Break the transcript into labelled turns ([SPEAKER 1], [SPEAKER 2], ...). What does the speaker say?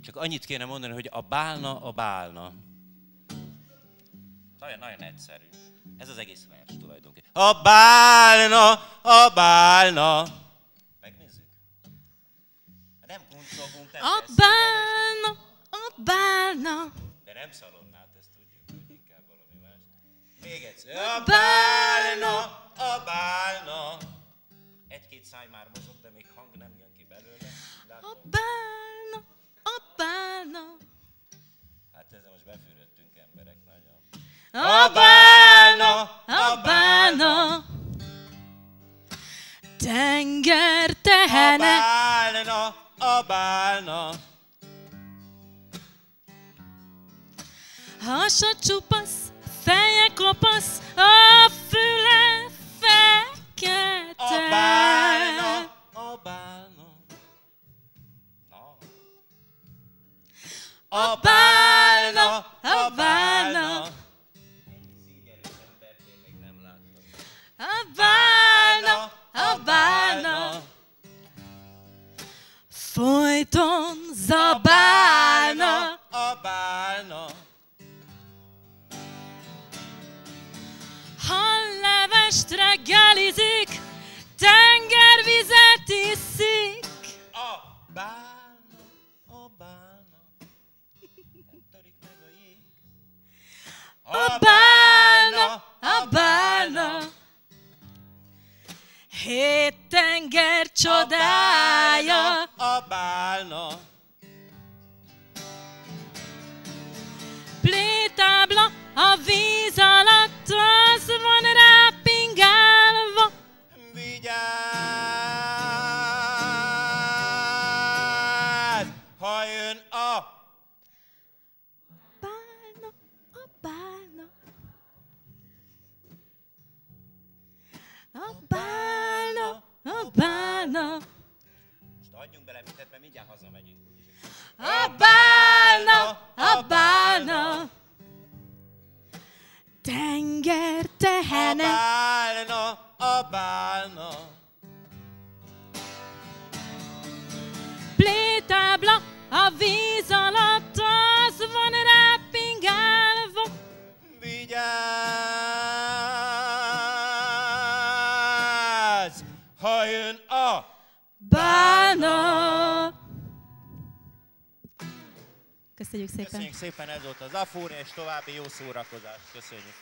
[SPEAKER 1] Csak annyit kéne mondani, hogy a bálna, a bálna. Nagyon egyszerű. Ez az egész vers tulajdonképpen. A bálna, a bálna. Megnézzük. Nem kuncogunk, nem
[SPEAKER 2] a bálna, a bálna.
[SPEAKER 1] De nem szalonnát, ezt tudjuk, hogy inkább valami más. Még egyszer. A bálna, a bálna. Egy-két száj már mozog, de még hang nem jön ki belőle. Látom.
[SPEAKER 2] A bálna, a bálna.
[SPEAKER 1] Hát ezzel most befűröttünk emberek nagyon.
[SPEAKER 2] A bálna, a bálna. Tenger tehene.
[SPEAKER 1] A bálna, a bálna.
[SPEAKER 2] Hasa csupasz, feje kopasz, a füle fekete.
[SPEAKER 1] A bálna, a bálna. Na. A bálna, a bálna. Ennyi szígyelős embert én még nem láttam.
[SPEAKER 2] A bálna, a bálna. Folyton zabálna.
[SPEAKER 1] A bálna.
[SPEAKER 2] Hallevest reggelizik, tengervizet iszik.
[SPEAKER 1] A bálna, a bálna. Nem törik meg a jég.
[SPEAKER 2] A bálna, a bálna. Hét tenger csodája.
[SPEAKER 1] A bálna.
[SPEAKER 2] Plétábla a víz alatt, az van rá pingálva.
[SPEAKER 1] Vigyázz, ha jön a
[SPEAKER 2] Bálna, a bálna. A bálna, a bálna.
[SPEAKER 1] Most adjunk bele mindent, mert mindjárt hazamegyünk.
[SPEAKER 2] A bálna, a bálna. Tenger
[SPEAKER 1] A
[SPEAKER 2] tehene.
[SPEAKER 1] bálna, a bálna.
[SPEAKER 2] Plétábla a víz alatt, az van rá pingálva.
[SPEAKER 1] Vigyázz, ha jön a
[SPEAKER 2] Bálna. Köszönjük szépen.
[SPEAKER 1] Köszönjük szépen, ez volt az Afúr, és további jó szórakozást. Köszönjük.